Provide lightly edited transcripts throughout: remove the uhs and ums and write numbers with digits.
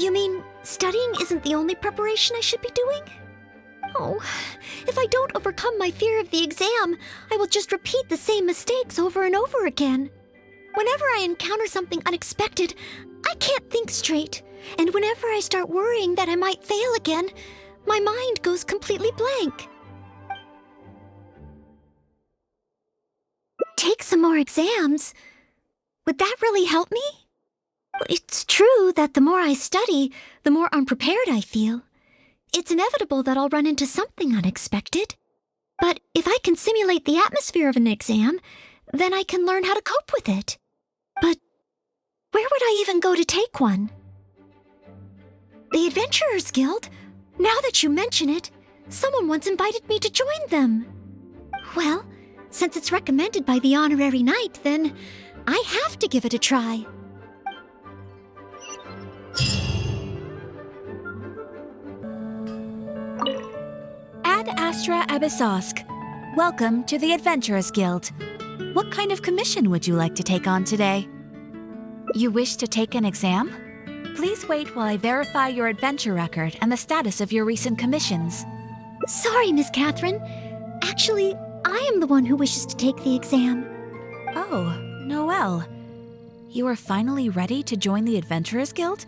You mean studying isn't the only preparation I should be doing? Oh, if I don't overcome my fear of the exam, I will just repeat the same mistakes over and over again. Whenever I encounter something unexpected, I can't think straight. And whenever I start worrying that I might fail again, my mind goes completely blank. Take some more exams? Would that really help me? It's true that the more I study, the more unprepared I feel. It's inevitable that I'll run into something unexpected. But if I can simulate the atmosphere of an exam, then I can learn how to cope with it. But where would I even go to take one? The Adventurers Guild? Now that you mention it, someone once invited me to join them. Well, since it's recommended by the honorary knight, then I have to give it a try. Ad Astra Abyssosque. Welcome to the Adventurers Guild. What kind of commission would you like to take on today? You wish to take an exam? Please wait while I verify your adventure record and the status of your recent commissions. Sorry, Miss Catherine. Actually, I am the one who wishes to take the exam. Oh, Noelle. You are finally ready to join the Adventurers Guild?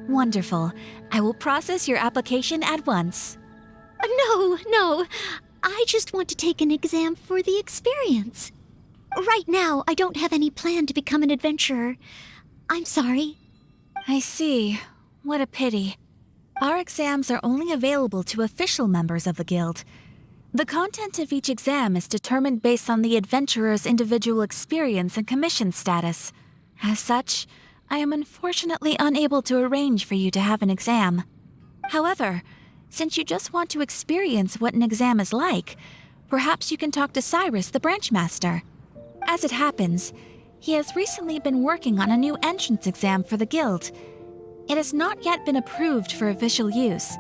Wonderful. I will process your application at once. No. I just want to take an exam for the experience. Right now, I don't have any plan to become an adventurer. I'm sorry. I see. What a pity. Our exams are only available to official members of the guild. The content of each exam is determined based on the adventurer's individual experience and commission status. As such, I am unfortunately unable to arrange for you to have an exam. However, since you just want to experience what an exam is like, perhaps you can talk to Cyrus, the branch master. As it happens, he has recently been working on a new entrance exam for the guild. It has not yet been approved for official use.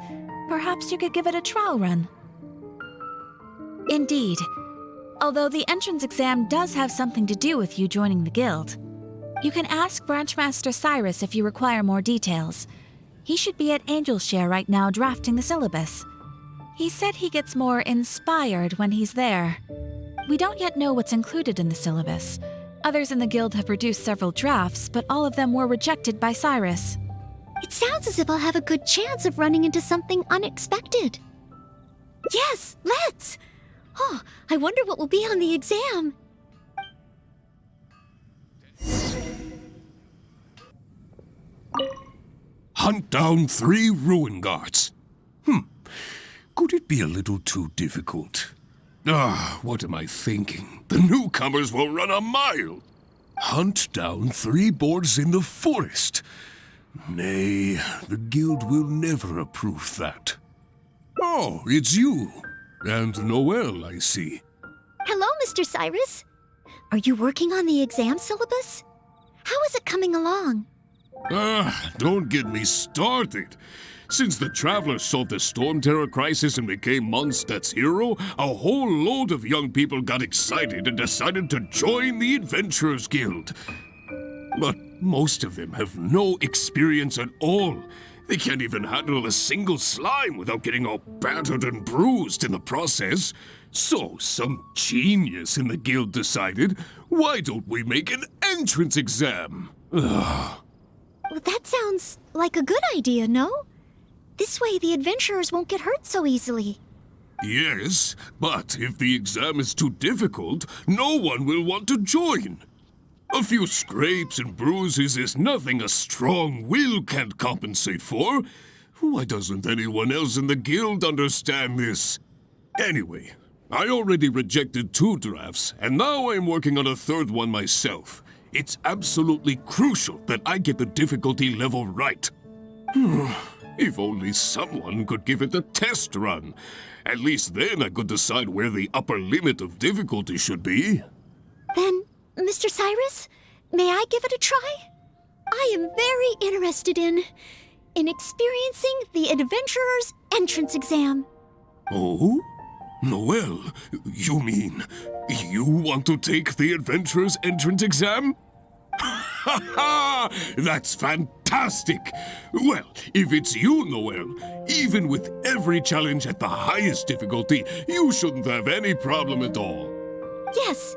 Perhaps you could give it a trial run. Indeed. Although the entrance exam does have something to do with you joining the guild. You can ask Branchmaster Cyrus if you require more details. He should be at Angelshare right now drafting the syllabus. He said he gets more inspired when he's there. We don't yet know what's included in the syllabus. Others in the guild have produced several drafts, but all of them were rejected by Cyrus. It sounds as if I'll have a good chance of running into something unexpected. Yes, let's! Oh, I wonder what will be on the exam. Hunt down 3 ruin guards. Could it be a little too difficult? What am I thinking? The newcomers will run a mile. Hunt down 3 boards in the forest. Nay, the guild will never approve that. Oh, it's you. And Noelle, I see. Hello, Mr. Cyrus. Are you working on the exam syllabus? How is it coming along? Don't get me started. Since the Travelers solved the Storm Terror crisis and became Mondstadt's hero, a whole load of young people got excited and decided to join the Adventurers Guild. But most of them have no experience at all. They can't even handle a single slime without getting all battered and bruised in the process. So some genius in the guild decided, why don't we make an entrance exam? Well, that sounds like a good idea, no? This way the adventurers won't get hurt so easily. Yes, but if the exam is too difficult, no one will want to join. A few scrapes and bruises is nothing a strong will can't compensate for. Why doesn't anyone else in the guild understand this? Anyway, I already rejected 2 drafts, and now I'm working on a 3rd one myself. It's absolutely crucial that I get the difficulty level right. If only someone could give it a test run. At least then I could decide where the upper limit of difficulty should be. Then, Mr. Cyrus, may I give it a try? I am very interested in experiencing the Adventurer's entrance exam. Oh? Noelle, you mean you want to take the Adventurer's entrance exam? Ha ha! That's fantastic! Well, if it's you, Noelle, even with every challenge at the highest difficulty, you shouldn't have any problem at all. Yes,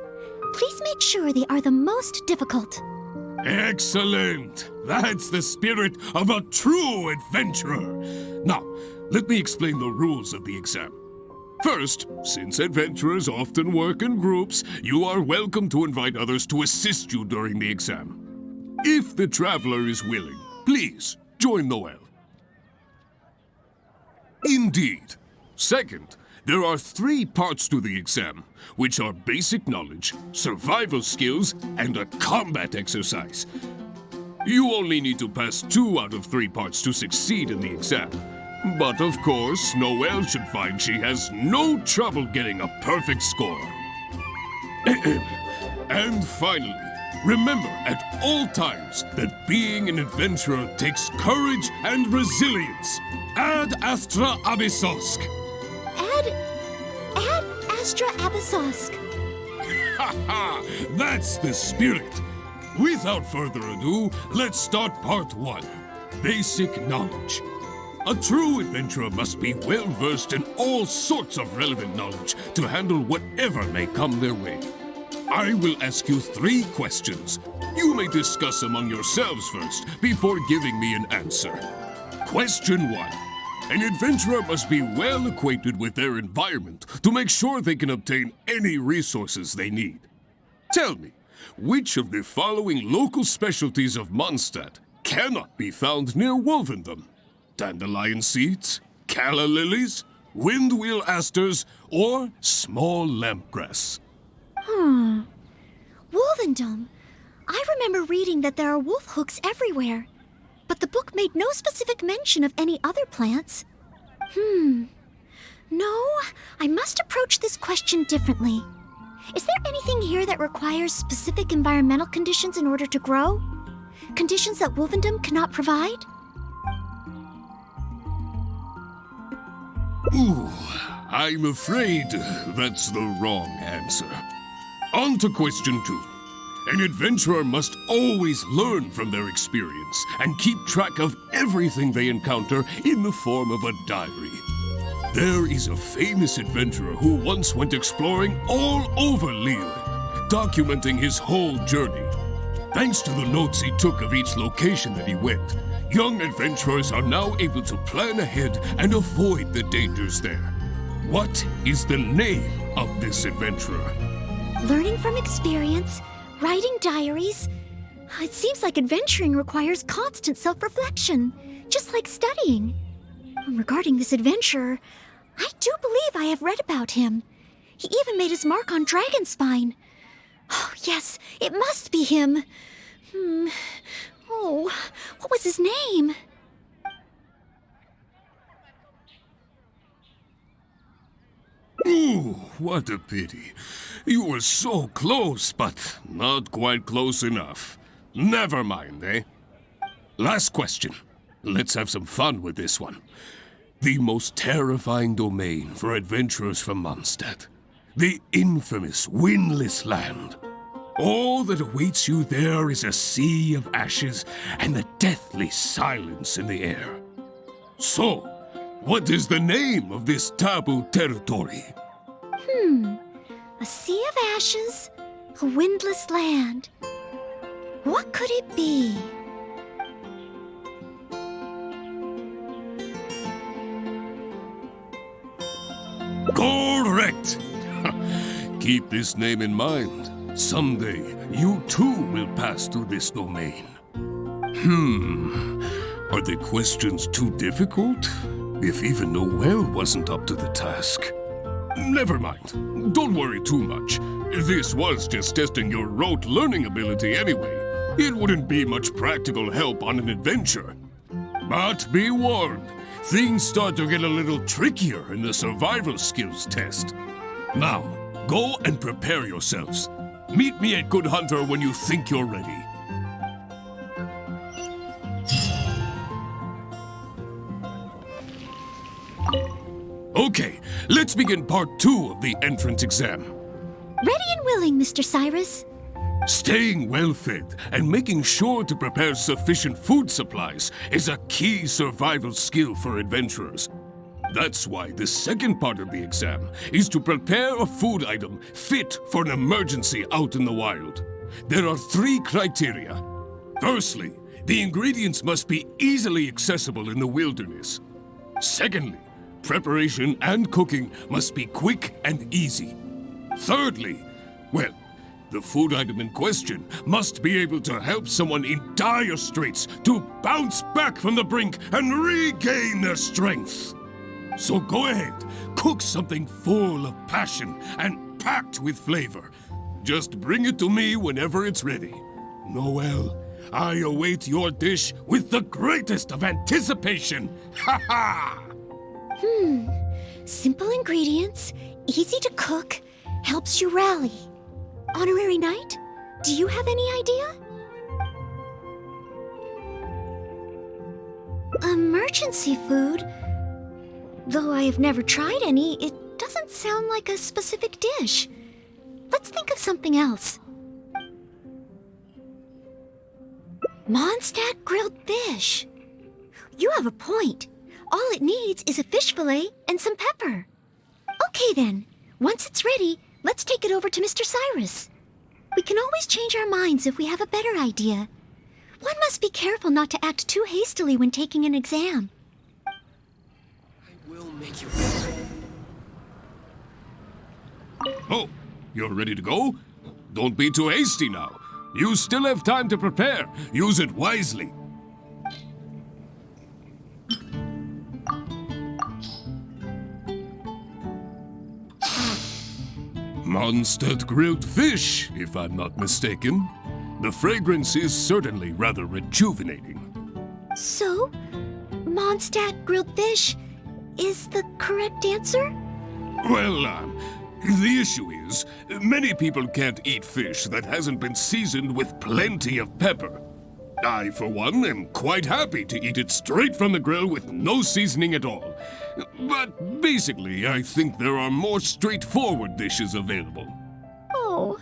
please make sure they are the most difficult. Excellent! That's the spirit of a true adventurer. Now, let me explain the rules of the exam. First, since adventurers often work in groups, you are welcome to invite others to assist you during the exam. If the traveler is willing, please join Noelle. Indeed. Second, there are 3 parts to the exam, which are basic knowledge, survival skills, and a combat exercise. You only need to pass 2 out of 3 parts to succeed in the exam. But of course, Noelle should find she has no trouble getting a perfect score. And finally, remember at all times that being an adventurer takes courage and resilience. Ad astra abyssosk. Ad Astra Abyssosk. Ha ha! That's the spirit. Without further ado, let's start part 1. Basic knowledge. A true adventurer must be well-versed in all sorts of relevant knowledge to handle whatever may come their way. I will ask you 3 questions. You may discuss among yourselves first before giving me an answer. Question 1. An adventurer must be well acquainted with their environment to make sure they can obtain any resources they need. Tell me, which of the following local specialties of Mondstadt cannot be found near Wolvendom? Dandelion seeds, calla lilies, windwheel asters, or small lampgrass? Wolvendom. I remember reading that there are wolf hooks everywhere, but the book made no specific mention of any other plants. No, I must approach this question differently. Is there anything here that requires specific environmental conditions in order to grow? Conditions that Wolvendom cannot provide? Ooh, I'm afraid that's the wrong answer. On to question 2. An adventurer must always learn from their experience and keep track of everything they encounter in the form of a diary. There is a famous adventurer who once went exploring all over Lille, documenting his whole journey. Thanks to the notes he took of each location that he went, young adventurers are now able to plan ahead and avoid the dangers there. What is the name of this adventurer? Learning from experience, writing diaries. It seems like adventuring requires constant self-reflection, just like studying. Regarding this adventurer, I do believe I have read about him. He even made his mark on Dragonspine. Oh, yes, it must be him. Oh, what was his name? Ooh, what a pity. You were so close, but not quite close enough. Never mind, eh? Last question. Let's have some fun with this one. The most terrifying domain for adventurers from Mondstadt. The infamous Windless Land. All that awaits you there is a sea of ashes and the deathly silence in the air. So, what is the name of this taboo territory? A sea of ashes, a windless land. What could it be? Correct! Keep this name in mind. Someday, you too will pass through this domain. Are the questions too difficult? If even Noelle wasn't up to the task. Never mind. Don't worry too much. This was just testing your rote learning ability anyway. It wouldn't be much practical help on an adventure. But be warned, things start to get a little trickier in the survival skills test. Now, go and prepare yourselves. Meet me at Good Hunter when you think you're ready. Okay, let's begin part 2 of the entrance exam. Ready and willing, Mr. Cyrus. Staying well-fed and making sure to prepare sufficient food supplies is a key survival skill for adventurers. That's why the second part of the exam is to prepare a food item fit for an emergency out in the wild. There are 3 criteria. Firstly, the ingredients must be easily accessible in the wilderness. Secondly, preparation and cooking must be quick and easy. Thirdly, well, the food item in question must be able to help someone in dire straits to bounce back from the brink and regain their strength. So go ahead, cook something full of passion and packed with flavor. Just bring it to me whenever it's ready. Noelle, I await your dish with the greatest of anticipation. Ha ha! Simple ingredients, easy to cook, helps you rally. Honorary Knight, do you have any idea? Emergency food? Though I have never tried any, it doesn't sound like a specific dish. Let's think of something else. Mondstadt grilled fish. You have a point. All it needs is a fish fillet and some pepper. Okay then, once it's ready, let's take it over to Mr. Cyrus. We can always change our minds if we have a better idea. One must be careful not to act too hastily when taking an exam. I will make you. Oh, you're ready to go? Don't be too hasty now. You still have time to prepare. Use it wisely. Mondstadt grilled fish, if I'm not mistaken. The fragrance is certainly rather rejuvenating. So, Mondstadt grilled fish is the correct answer? Well, the issue is, many people can't eat fish that hasn't been seasoned with plenty of pepper. I, for one, am quite happy to eat it straight from the grill with no seasoning at all. But basically, I think there are more straightforward dishes available. Oh,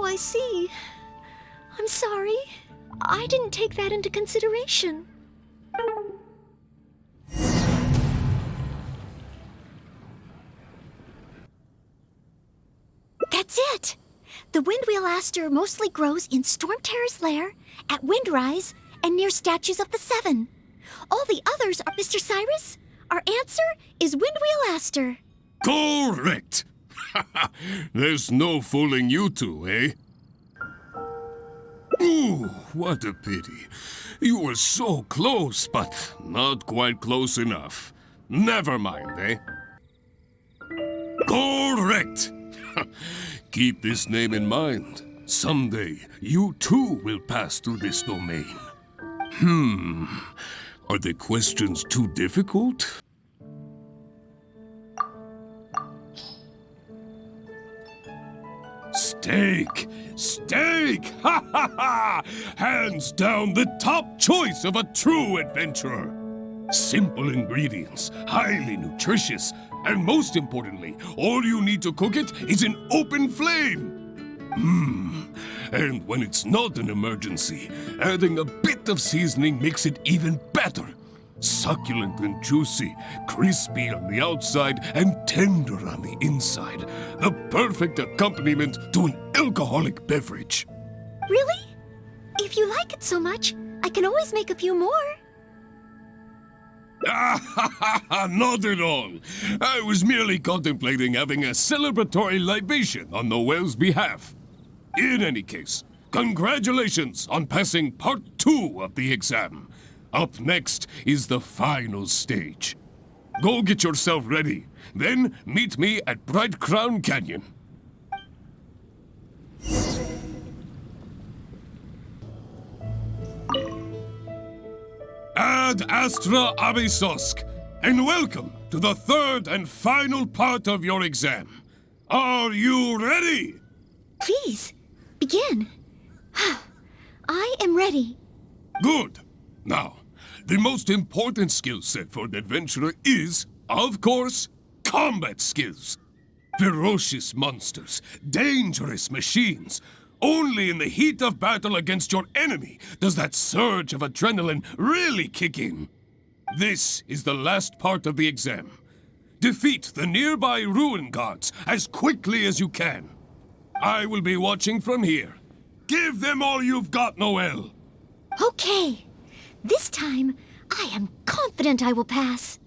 I see. I'm sorry. I didn't take that into consideration. That's it! The windwheel aster mostly grows in Storm Terror's lair, at Windrise, and near statues of the Seven. All the others are Mr. Cyrus. Our answer is windwheel aster. Correct! There's no fooling you two, eh? Ooh, what a pity. You were so close, but not quite close enough. Never mind, eh? Correct! Keep this name in mind. Someday, you too will pass through this domain. Are the questions too difficult? Steak! Steak! Ha ha ha! Hands down the top choice of a true adventurer. Simple ingredients, highly nutritious, and most importantly, all you need to cook it is an open flame. And when it's not an emergency, adding a bit of seasoning makes it even better. Succulent and juicy, crispy on the outside and tender on the inside. The perfect accompaniment to an alcoholic beverage. Really? If you like it so much, I can always make a few more. Not at all. I was merely contemplating having a celebratory libation on Noelle's behalf. In any case, congratulations on passing part 2 of the exam. Up next is the final stage. Go get yourself ready. Then meet me at Bright Crown Canyon. Ad Astra Abysosk, and welcome to the third and final part of your exam. Are you ready? Please, begin. I am ready. Good. Now, the most important skill set for an adventurer is, of course, combat skills. Ferocious monsters, dangerous machines, Only in the heat of battle against your enemy does that surge of adrenaline really kick in. This is the last part of the exam. Defeat the nearby ruin gods as quickly as you can. I will be watching from here. Give them all you've got, Noelle. Okay. This time, I am confident I will pass.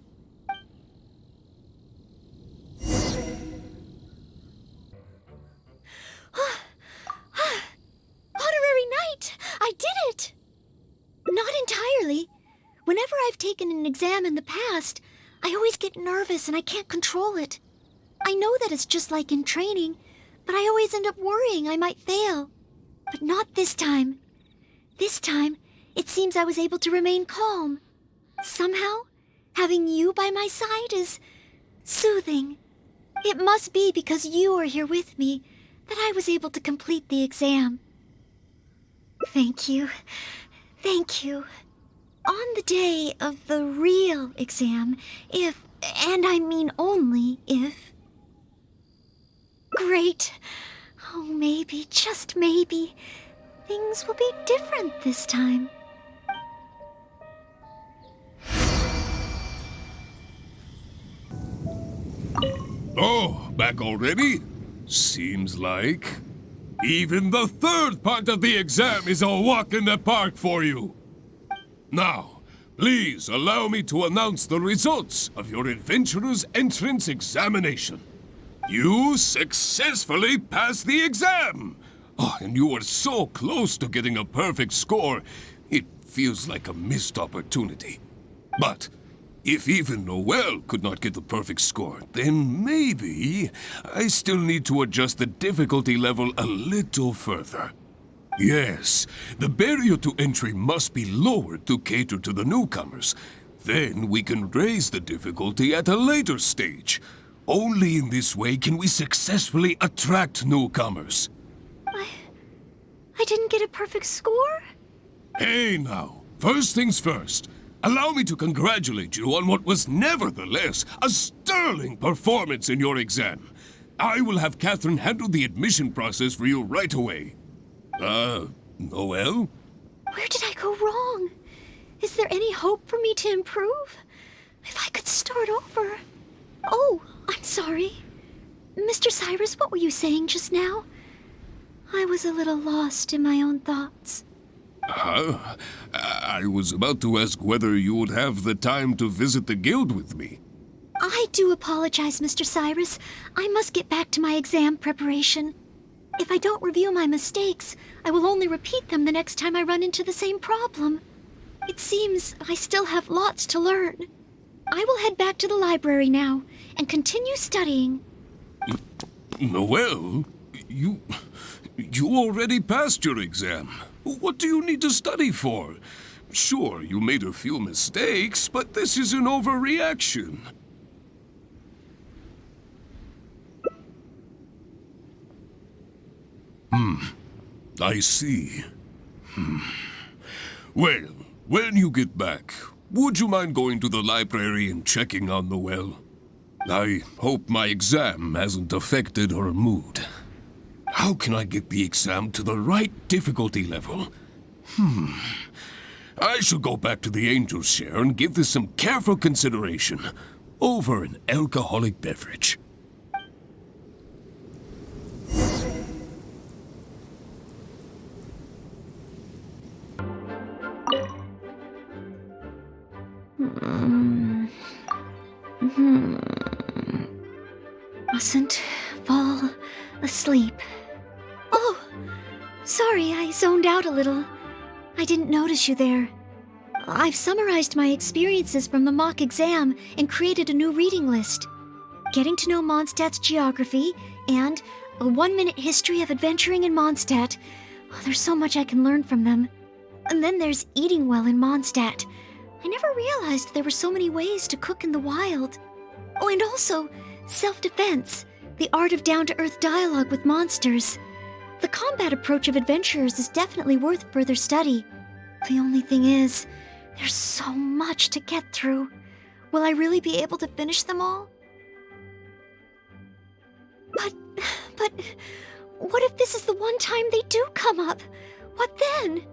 Honorary Knight! I did it! Not entirely. Whenever I've taken an exam in the past, I always get nervous and I can't control it. I know that it's just like in training, but I always end up worrying I might fail. But not this time. This time, it seems I was able to remain calm. Somehow, having you by my side is soothing. It must be because you are here with me that I was able to complete the exam. Thank you. Thank you. On the day of the real exam, if, and I mean only if... Great. Oh, maybe, just maybe, things will be different this time. Oh, back already? Seems like. Even the third part of the exam is a walk in the park for you. Now, please allow me to announce the results of your adventurer's entrance examination. You successfully passed the exam! Oh, and you were so close to getting a perfect score, it feels like a missed opportunity. But if even Noelle could not get the perfect score, then maybe I still need to adjust the difficulty level a little further. Yes, the barrier to entry must be lowered to cater to the newcomers. Then we can raise the difficulty at a later stage. Only in this way can we successfully attract newcomers. I didn't get a perfect score? Hey now, first things first. Allow me to congratulate you on what was nevertheless a sterling performance in your exam. I will have Catherine handle the admission process for you right away. Noelle? Where did I go wrong? Is there any hope for me to improve? If I could start over. Oh, I'm sorry. Mr. Cyrus, what were you saying just now? I was a little lost in my own thoughts. I was about to ask whether you would have the time to visit the guild with me. I do apologize, Mr. Cyrus. I must get back to my exam preparation. If I don't review my mistakes, I will only repeat them the next time I run into the same problem. It seems I still have lots to learn. I will head back to the library now and continue studying. Noelle, you already passed your exam. What do you need to study for? Sure, you made a few mistakes, but this is an overreaction. I see. Well, when you get back, would you mind going to the library and checking on Noelle? I hope my exam hasn't affected her mood. How can I get the exam to the right difficulty level? I should go back to the Angel's Share and give this some careful consideration over an alcoholic beverage. Mustn't fall asleep. Oh, sorry, I zoned out a little. I didn't notice you there. I've summarized my experiences from the mock exam and created a new reading list. Getting to know Mondstadt's geography and a 1-minute history of adventuring in Mondstadt. Oh, there's so much I can learn from them. And then there's eating well in Mondstadt. I never realized there were so many ways to cook in the wild. Oh, and also self-defense, the art of down-to-earth dialogue with monsters. The combat approach of adventurers is definitely worth further study. The only thing is, there's so much to get through. Will I really be able to finish them all? But, What if this is the one time they do come up? What then?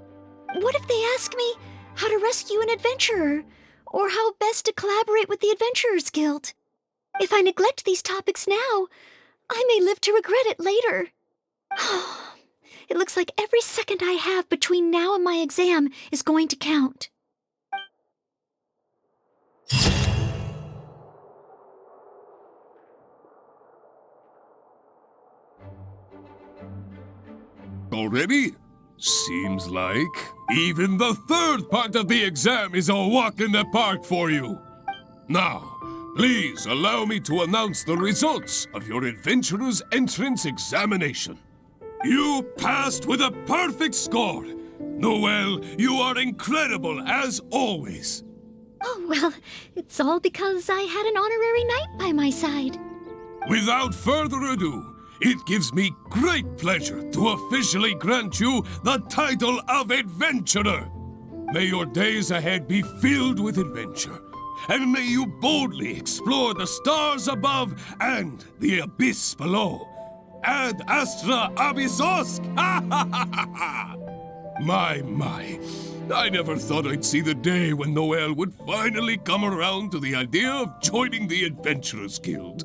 What if they ask me how to rescue an adventurer, or how best to collaborate with the Adventurers Guild? If I neglect these topics now, I may live to regret it later. It looks like every second I have between now and my exam is going to count. Already? Seems like even the third part of the exam is a walk in the park for you. Now, please allow me to announce the results of your Adventurer's Entrance Examination. You passed with a perfect score. Noelle, you are incredible as always. Oh, well, it's all because I had an honorary knight by my side. Without further ado, it gives me great pleasure to officially grant you the title of Adventurer. May your days ahead be filled with adventure, and may you boldly explore the stars above and the abyss below. Ad astra abyssosk! My. I never thought I'd see the day when Noelle would finally come around to the idea of joining the Adventurers Guild.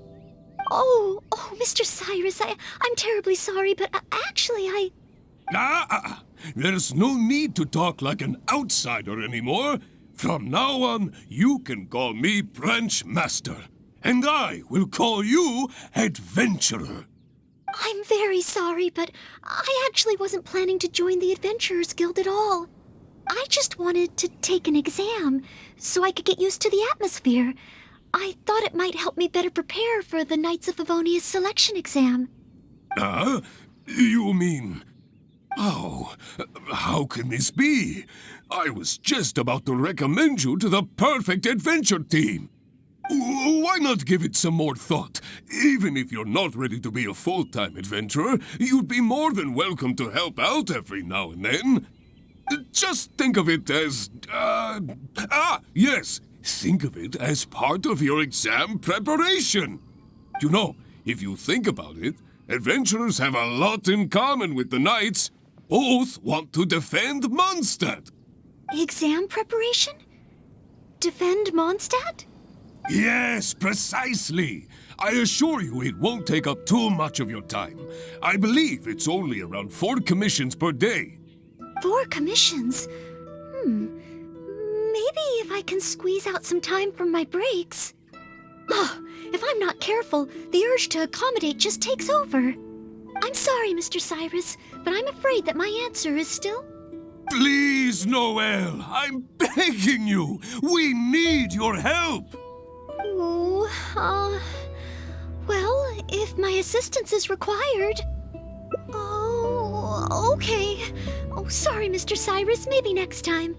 Oh, Mr. Cyrus, I'm terribly sorry, but actually There's no need to talk like an outsider anymore. From now on, you can call me Branch Master, and I will call you Adventurer. I'm very sorry, but I actually wasn't planning to join the Adventurers Guild at all. I just wanted to take an exam so I could get used to the atmosphere. I thought it might help me better prepare for the Knights of Favonia's selection exam. You mean... Oh, how can this be? I was just about to recommend you to the perfect adventure team. Why not give it some more thought? Even if you're not ready to be a full-time adventurer, you'd be more than welcome to help out every now and then. Just think of it as... yes, think of it as part of your exam preparation. You know, if you think about it, adventurers have a lot in common with the knights. Both want to defend Mondstadt. Exam preparation? Defend Mondstadt? Yes, precisely. I assure you it won't take up too much of your time. I believe it's only around 4 commissions per day. 4 commissions? Maybe if I can squeeze out some time from my breaks. If I'm not careful, the urge to accommodate just takes over. I'm sorry, Mr. Cyrus, but I'm afraid that my answer is still... Please, Noelle, I'm begging you. We need your help. Well, if my assistance is required... Oh, okay. Oh, sorry, Mr. Cyrus. Maybe next time.